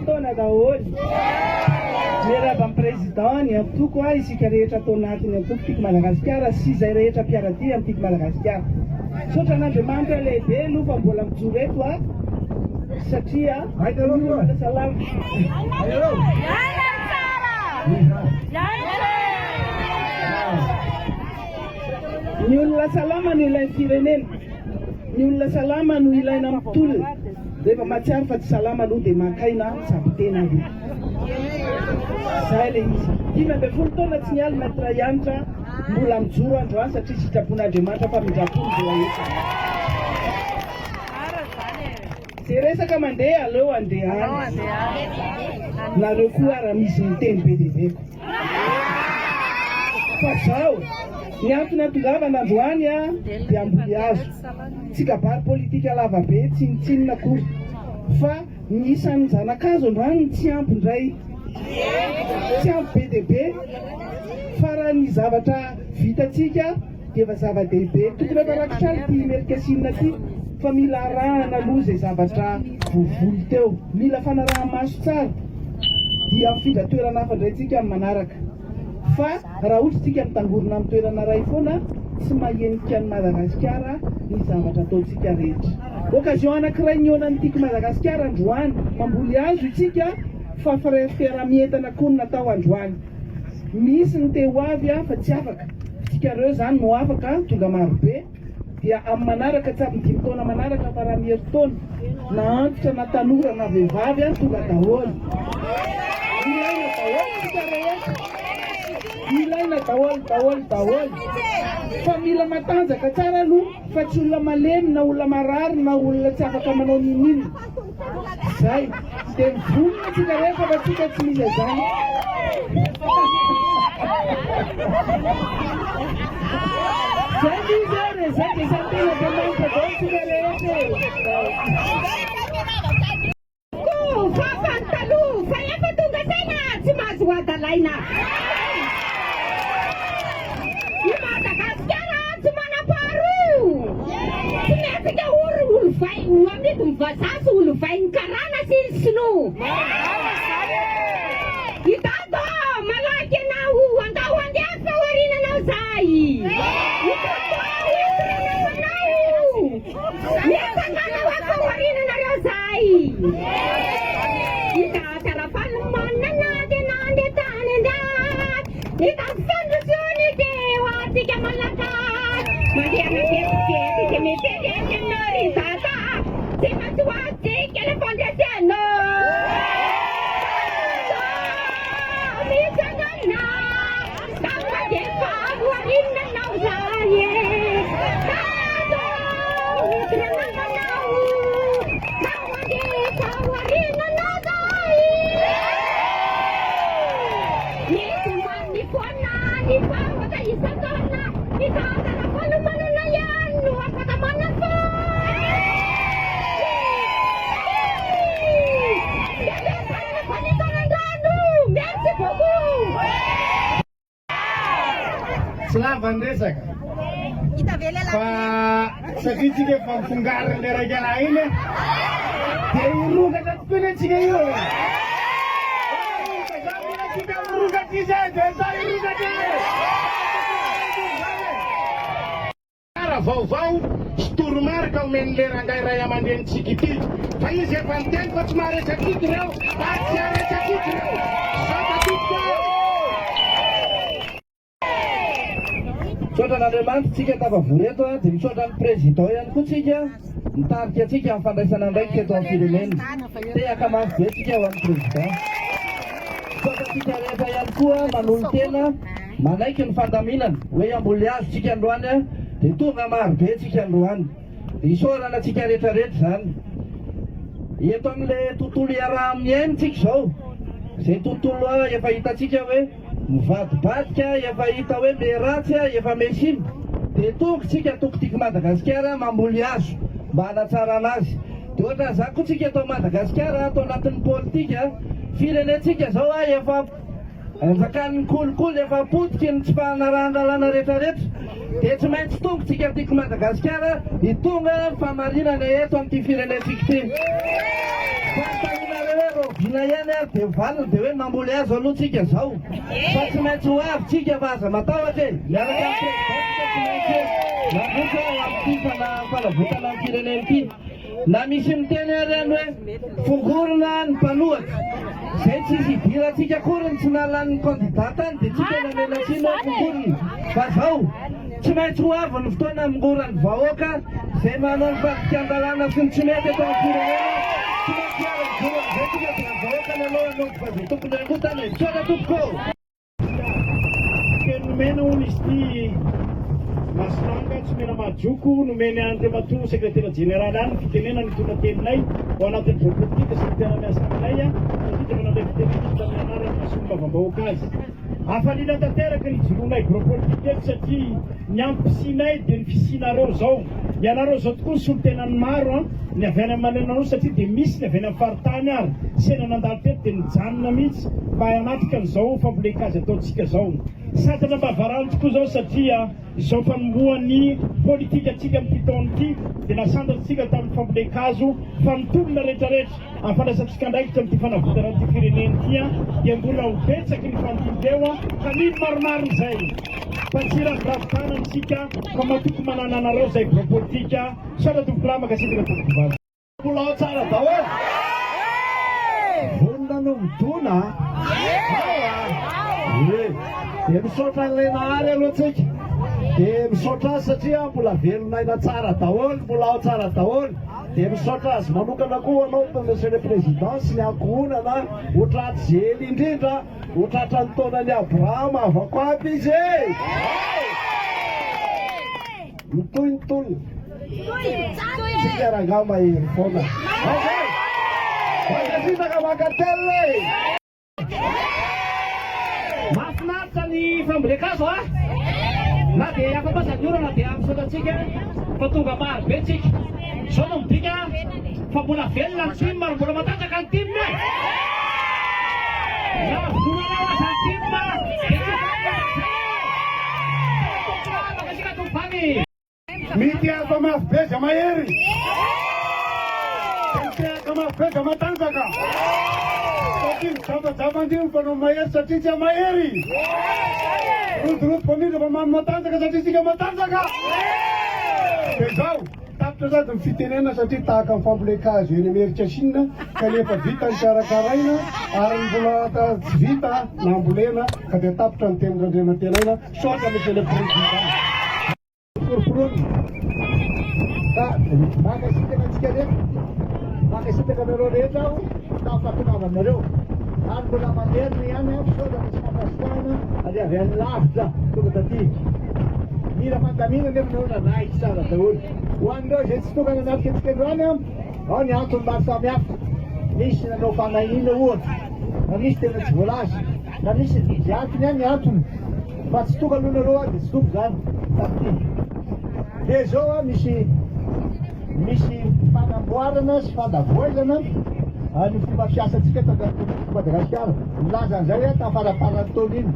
taona daholo miaraba amin'ny président antoko a isika rehetra atao anatiny antoko tiako Madagasikara sy izay rehetra mpiaradia amin'ny tiako Madagasikara sotra n'Andriamanitra lehibe aloha fa mbola mijoro eto a satria salama ny olona salama no ilain'ny firenena ny olona salama no ilaina amin'ny tolona rehefa matsiaro fa tsy salama aloha dia makaina sabitena io zay le izy 20 taona tsy nialy maître Yantra mbola mijoro androany satria sitrapon'Andriamanitra fa midrapony mbola eto zay resaka mandeha aleo andehany nareo koa raha misy miteny be dia beko fa zao ny antony atongavana androany a dia amboly azo tsy kabary politika lava be tsinitsinina kory fa ny isan'ny zanakazo androany tsy ampy indray tsy ampy be dia be fa raha ny zavatra vitatsika dia efa zava-dehibe tokony efa rakitrany ty merikasinina ty fa mila arahana aloha zay zavatra vovoly teo mila fanaraha-maso tsara dia mifindra toerana hafa indraytsika amin'ny manaraka fa raha ohatra tsika mitangorona amin'ny toerana ray foana tsy mahenika ny Madagasikara ny zavatra ataontsika rehetra occasion anankiray niona ny tiako Madagasikara androany mamboly azo itsika fa fiara-mientana koa ny natao androany misy ny teo avy a fa tsy afaka tsikareo zany no afaka tonga marobe dia amin'ny manaraka tsy amin'ny 5 taona manaraka fa raha miherintaona na antitra na tanora na vehivavy a tonga daholo ilaina daholo tsika rehetra ilaina daholo fa mila matanjaka tsara aloha fa tsy olona malemy na olona marary na olona tsy afaka manao ninina zay dia mivonona tsika rehetra fa tsika tsy misy zany zay mizere zay dia zay tena demanitra dao tsika rehetra fafantaloha fa efa tonga tena tsy mahazo adalaina i Madagasikara tsy manam-paharoa tsy mesika olo vai amity mivasasy olo vai ny karana sy ny sinoa itado malaky anao andao andeha fahorinanao zay itado entranao miasanganao afahorinanareo zay Selavanresaka fa satria tsika efa mifongariny le raika lahy iny dia irokatra tokoa atsika io tsika mirokatra izy dia atao irokatra kara vaovao sy toromarika omen'le rangahy ray aman-drenitsika ity fa izy efa niteny fa tsy maharesakiky ireo fa tsy aresakiky ireo misaotra n'Andriamanitra tsika tafavory eto a dia misaotra ny président ihany koa tsika mitarika atsika amin'ny fandraisana ndraiky eto amin'ny firenena tehaka mafy be tsika ho an'ny président misaotra tsika rehetra ihany koa manolo tena manaiky ny fandaminana hoe amboly azo tsika androany a dia tonga maro be tsika androany isaorana tsika rehetrarehetra zany eto amin'le tontolo iaraha miainy tsika zao zay tontolo efa hitatsika hoe mivadibadika efa hita hoe meratsy efa mesimy dia tongotsika tokotiako Madagasikara mamboly azo mba hanatsara anazy dia ohatra za koa tsika atao Madagasikara atao anatin'ny politika firenentsika zao efa anjakan'ny kolikoly efa potika ny tsy fahanarandalana rehetrarehetra dia tsy maintsy tongotsika tiako Madagasikara hitonga famarinana eto amin'ity firenentsika ity. Vina ihany ary dia valiny dia hoe mamboly azo aloha tsika zao fa tsy maintsy ho avy tsika fa aza matahotra e miaraka amin'ny prezidentsika tsy maintsy naboka amin'ity fanavotana amin'ny firenena ity. Na misy miteny ary hoe fongorona ny mpanohatra izay tsisy hidirantsika akory ny tsy nalan'ny kandidatany dia tsika namenatsina fongorona fa zao tsy maintsy ho avy ny fotoana mingorany vahoaka izay manao ny fahadikan-dalàna sy ny tsy mety eto amin'ny firenena. Tsy maintsy avy ny vahoaka izay tsika dia vahoaka ny aloha no fa izay tompony angotana tsotra tompoko. Nomena hono izy ity Masinanga tsy mena majoko nomeny Andriamatoa sekretera jeneraly any fitenena ny tonateninay ao anatin'ny politika sy ny tena miasa aminay satria manao ilay fitenena tamin'ny anarany masombavambahoaka azy. Hafaliana tanteraka ny joroanay gros politika eto satria ny ampisianay dia ny fisianareo zao. Ianareo zao tokoa ny solotenany maro ny avy any amanenanao satria dia misy ny avy any amin'ny faritany ary sena nandalo teto dia nijanona mihitsy mba hanatrika an'izao fambolekazy ataontsika zao. Satana mba varano tokoa zao satria izao fanombohan'ny politika atsika amin'ity taona ity dia nasandratsika tamin'ny fambolekazo fa mitolona rehetrarehetra amin'ny fandraisantsika ndraikitra amin'ity fanavotana amin'ity firenena ity dia mbola ho betsaky ny fanotondreo ka mino maromaro izay fa tsy raviravitana antsika fa matoko manana anareo zay gros politika sara tompolama kasitaka tompokivavy mbola ao tsara daholo vonona no mitona dia misaotra an'ilay nahary aloha tsika dia misaotra azy satria mbola velonaina tsara daholo mbola ao tsara daholo dia misaotra azy manokana koa anao monsieur le président sy ny ankohonana ho traty zely indrindra ho tratra ny taonany Abrahama avako aby izy e mitoy ny tolona tsika ranga mahery foana fakasitaka makatelle mahafinaritra ny fambolekazo na dia afa-pasany orana dia amisaotratsika fa tonga maro be tsika zao no midika fa mbola velona ny tim ary mbola matanjaka ny tim na vonanao aza ny tim makasika tompany mitiaka mafy be za mahery mitiaka mafy be za matanjaka Java-java-ndio mpanao mahery satria tsy mahery rotorotoko famindra fa mamy matanjaka satria tsika matanjaka dia zao tapitra sady mifitenena satria tahaka ny fambolekazo eny amerika Chine kanefa vita ny karakaraina ary mbola tsy vita nambolena ka dia tapitra ny tenin'andriamantenaina sotra monsieur le président foroforony ka makasitaka antsika rehetra makasitaka nareo rehetra aho tafatongavanareo ary mbola mamerina ihany sotra misy mampasitana ary avy any lavitra tonga taty mila fantamina nefa nareo nanahitsy tsara daholo ho an'ireo zay tsy tonga nanatrika antsika androany ao ny antony maro samihafa misy nanao fanahina ohatra na misy tena tsy voalaza na misy vidy antony ihany antony fa tsy tonga aloha nareo dia tsy tombo zany taty dia zao misy fanamboarana sy fandavoazana ny fomba fiasantsika Madagasikara milaza an'izay tamin'ny faraparan'ny taona iny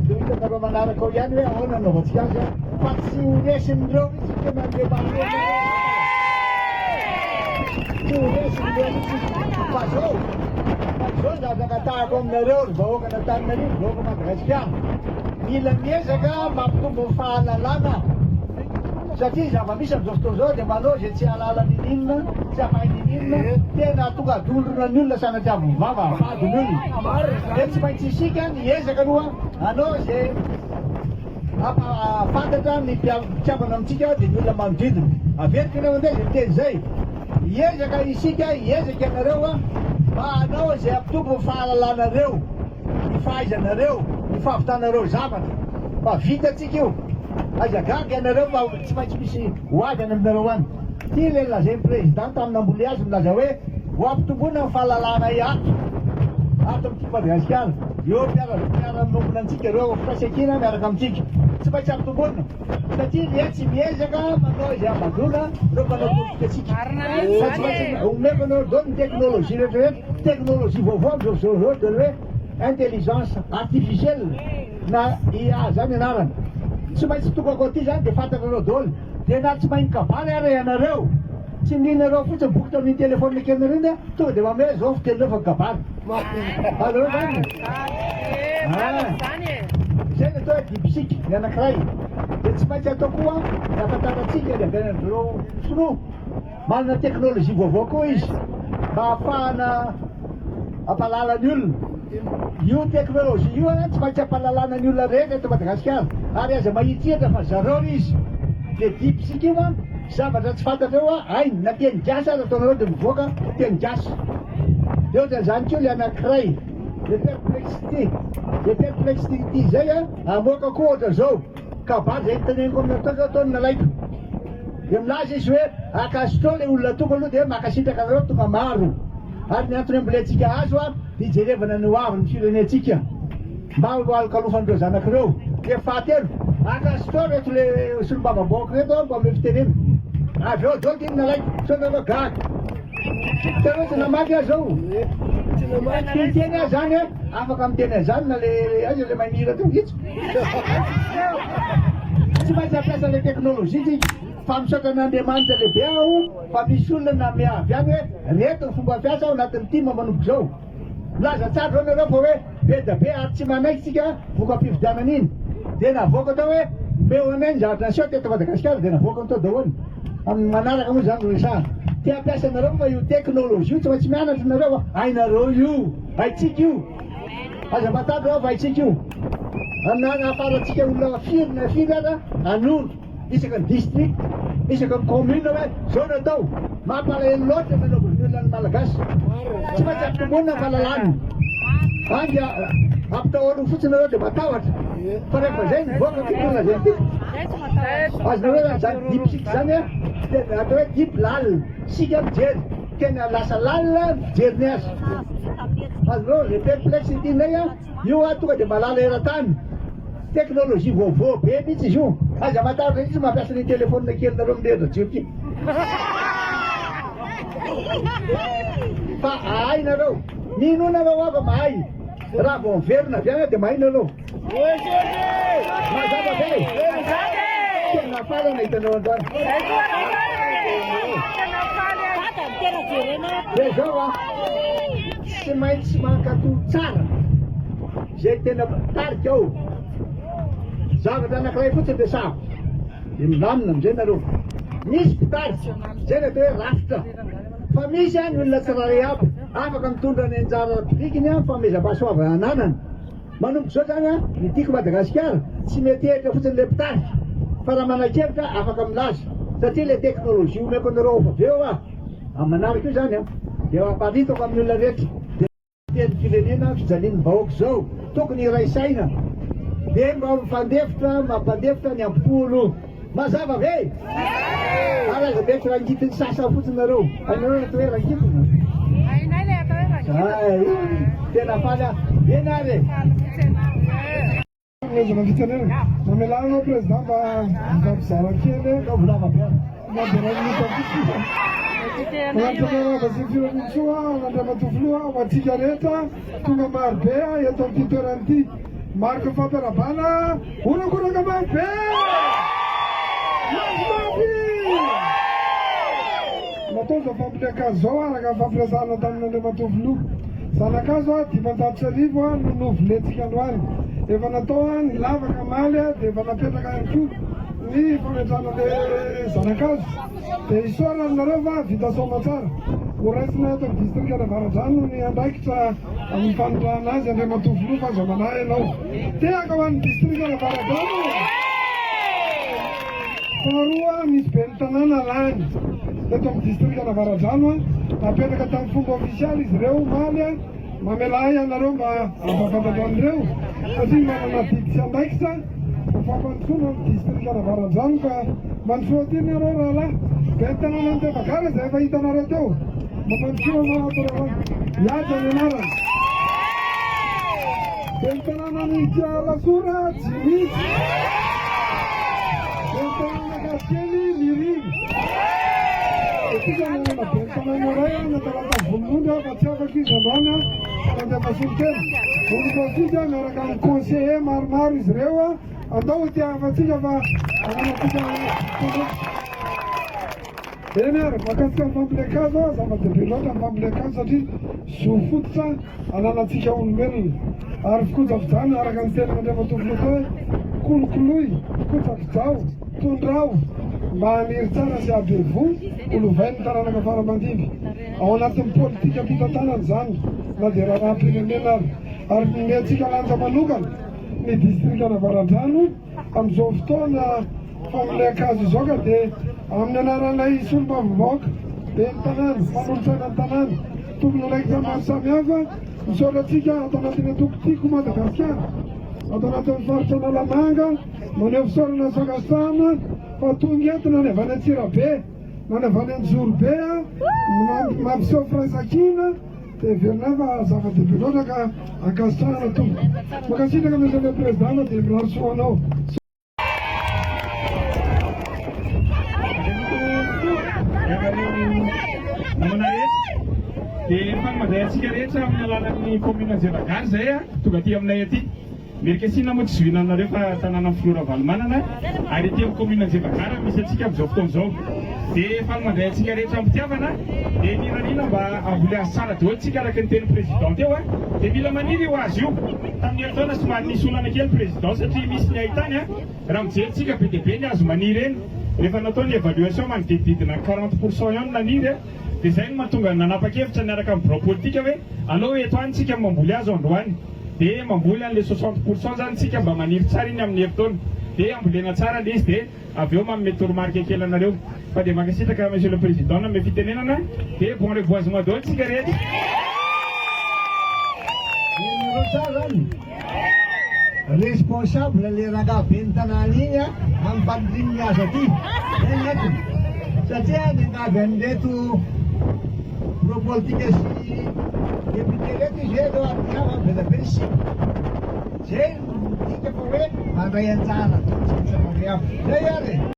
dia hitanareo manaraka ao ihany hoe ahoana nanaovantsika azy fa tsy horesin'ireo itsika mandrebandrena tsy horesin'ireo itsika fa zao zavaka tahako aminareo ry vahoaka n'Antananarivo vahoaka Madagasikara mila miezaka mampitombo ny fahalalana satria zava-misy amin'izao fotoana zao dia manao zay tsy halala ninina tsy hamahay ninina tena tonga dolorona ny olona sanatria vovava afadiny olona dia tsy maintsy isika niezaka aloha anao zay fantatra ny mpitiavana amintsika dia ny olona manodidina avetika anao andeha zay teny zay hiezaka isika hiezaka ianareo mba anao zay ampitombo ny fahalalanareo ny fahaizanareo ny fahavitanareo zavatra fa vitatsika io aza gaga ianareo fa tsy maintsy misy hoavy any aminareo any ty le lazain'ny président tamin'ny ambole azy milaza hoe ho ampitomboana ny fahalalana ato amin'ity Madagasikara eo miara-minombona antsika ireo fisakiana miaraka amintsika tsy maintsy ampitomboana satria le tsy miezaka manao izay ambadona reo manao politika atsika fa tsy maintsy omefanao dao ny teknôlôjia rehetrarehetra teknôlôjia vaovao am'izao dia hoe intelligence artificielle na IA zany anarany. Tsy maintsy tonga ako ty zany dia fantanareo daholo. Dia na tsy mahay kabary ary ianareo. Tsy ninareo fotsiny bokotra amin'ny telefônina kely reny tonga dia mamey zao fiteninareo fa kabary. Aleo zany. Zay ny atao hoe dipsiky ny anankiray. Dia tsy maintsy atao koa ny afantarantsika ny avenanareo sinoa. Manana teknôlôjia vaovao koa izy mba ahafahana ampahalala ny olona. Io teknôlôjia io tsy maintsy ampahalalana ny olona rehetra eto Madagasikara ary aza mahitsihatra fa zareo izy. Dia dipsiky io zavatra tsy fantatreo ainy na teny gasy ary ataonareo dia mivoaka teny gasy. Dia ohatran'izany koa ilay anankiray le perplexité. Le perplexité zay amoaka koa ohatra zao kabary zay teneniko amin'ny ataony nalaiko. Dia milaza izy hoe akasitrao ilay olona tonga aloha dia makasitraka anareo tonga maro. Ary ny antony ambolentsika azo dia hijerevana ny hoavy ny firenentsika mba ho alokalofandreo zanakireo. Dia fahatelo akasitrao reto le solombavamboaka reto mba ame fitenena. Avy eo dao ty nalaiko sao nareo gaga. Tareo tsy namaky azy zao. Titeny azy zany afaka miteny azy zany na le azy le manira to hitso. Tsy maintsy ampiasa le teknôlôjia tsika. Fa misaotran'Andriamanitra lehibe aho fa misy olona na miavy any hoe reto ny fomba fiasa ao anatin'ny tima manomboka zao. Milaza tsara zao nareo fa hoe be da be ary tsy manaiky tsika voka-pividianana iny. Dia navoaka tao hoe meo anay ny zavatra niseho teto Madagasikara dia navoaka ny tao daholo. Amin'ny manaraka moa zany resahana. Ty ampiasa nareo fa io teknôlôjia io tsy maintsy mianatra nareo hainareo io, haitsika io. Aza matady reo fa haitsika io. Amin'ana afaratsika olona firy ara anondro. Isaka ny district, isaka ny commune hoe zao natao. Mampalahelo loatra nanaovana ny olona ny malagasy. Tsy maintsy ampitomboana ny fahalalany. Angy ampitahoana fotsiny nareo dia matahotra. Fa rehefa zay mivoaka fitona zay ty. Azonareo hoe zany dipsiky zany atao hoe dip lal. Sika mijery. Tena lasa lalina mijeriny azy. Azonareo le perplexité indray io tonga dia malala eran-tany. Teknôlôjia vaovao be mihitsy izy io. Aza matahotra izy mampiasa ny telefônina kelinareo mirehitra jiro ty. Fa hainareo, mino nareo afa mahay. Raha vao miverina avy any dia mahay nareo. Mazava be. Tena farana hitanao androany. Dia zao tsy maintsy mankatoy tsara zay tena tarika ao. Zavatra anankiray fotsiny dia savo. Dia milamina amin'izay nareo. Misy mpitarika, zay ny atao hoe rafitra. Fa misy any olona tsirairay aby, afaka mitondra ny anjara publikiny fanomezam-pahasoavana ananana. Manomboka zao zany ny tiako Madagasikara tsy mety ehitra fotsiny le mpitarika. Fa raha manakevitra afaka milaza. Satria le teknôlôjia omeko anareo avy eo amin'ny manaraka io zany dia mamparitako amin'ny olona rehetra. Dia teny firenena fijalian'ny vahoaka zao tokony iraisaina. Dia mba mampandefitra ny ampolo. Mazava ve? Ary aza mety rangitiny sasa fotsiny nareo. Ainareo natao hoe rangitiny. Tena faly enare. Lezana fitenena. Mamelana président mba mpizara kely. Volava be. Manatana sy firenentsoa Andriamatofoloa ho antsika rehetra tonga maro be eto amin'ny toerana ity. Marika fampiarabana onakoraka maro be. Natao zao fampileakazo zao araka fampilasana tamin'Andriamatofoloa. Zanakazo 500 no novoletsika androany. Efa natao ny lavaka maly dia efa napetraka ihany koa ny fametrana le zanakazo. Dia isoranareo fa vita soma tsara. Horaisina eto amin'ny distrika Navaradrano ny andraikitra amin'ny fanotrahana azy Andriamatofoloa fa azo manahy ianao. Tehaka ho an'ny distrika Navaradrano. Faharoa misy be ny tanàna lany eto amin'ny distrika Navaradrano napetraka tamin'ny fomba ofisialy izy ireo maly mamela ianareo mba ampafantatro an'ireo satria manana didy sy andraikitra fampandrosoana amin'ny distrika Navaradrano ka mandrosoatiny ianareo rahalahy. Be ny tanàna ny Tebagara izay efa hitanareo teo. Mampandrosoana atorana mihaja ny anarany. Be ny tanàna ny Tsialasora Jimy. Be ny tanàna Gasikely Miriny. tsika nanana bentanana ray natalata volon'ondry fa tsy afaka izy aloana mandeha masolokely volombatsika miaraka amin'ny conseiller maromaro izy ireo atao tiavatsika fa ananatsika eny ary makasika ny fambolekazo zava-dehibe loatra ny fambolekazo satria zo fototra ananatsika olombelona ary fikojafidrano araka ny teny mandray matovoloko hoe kolokoloy fikojafidrao tondrao mba haniry tsara sy abevo olovainy taranaka faramandiny ao anatin'ny politika fitantanany zany na dia raharam-pirenena ary netsika lanja manokana ny distrikana Varandrano amin'izao fotoana fambolekazo izao ka dia amin'ny anaran'ilay solom-bavivaoaka be ny tanàna manolotsaina ny tanàna tokony raikitra maro samihafa misaotratsika atao anatin'ny atokotiko Madagasikara atao anatin'ny faritra Analamanga maneho fisaorana Sagasana fa tonga entina ny avy any Antsirabe na ny avy any Anjorobe mampiseho firaisan-kina dia verina fa zava-dehibe loatra ka ankasitrahana tombo makasitraka mesale président dia miraro soanao dia fanmadaya antsika rehetra amin'ny alalan'ny commune Jevagary zay tonga aty aminay aty Merkesina moa tsy zohinanareo fa tanàna Flora Valomanana ary aty amin'ny commune Jevagary misy atsika amin'izao fotoana izao dia fanmadaya antsika rehetra ampitiavana dia nirarina mba amboleazy tsara daholo tsika araka ny teny président eo dia mila maniry io azy io tamin'ny herintaona somary nisy olana kely président satria misy ny ahitany raha mijerytsika be dia be ny azo maniry eny rehefa natao ny évaluation manodidididina 40% ihany naniry dia izay no mahatonga nanapa-kevitra niaraka amin'ny bureau politika hoe aleo eto any tsika mamboly azo androany dia mamboly an'le 60% zany tsika mba maniry tsara iny amin'ny herintaona dia ambolena tsara le izy dia avy eo manome toromarika kely anareo fa dia mankasitraka monsieur le président na ame fitenenana dia bon reboisement daholo tsika rehetra responsable le rangaben'ny tanàna iny amin'ny fampiriminy azy aty enety satria ny angavy an'reto bureau politika sy député reto izy eto atyava belabe sy zay tika fa hoe mandray anjara zay ary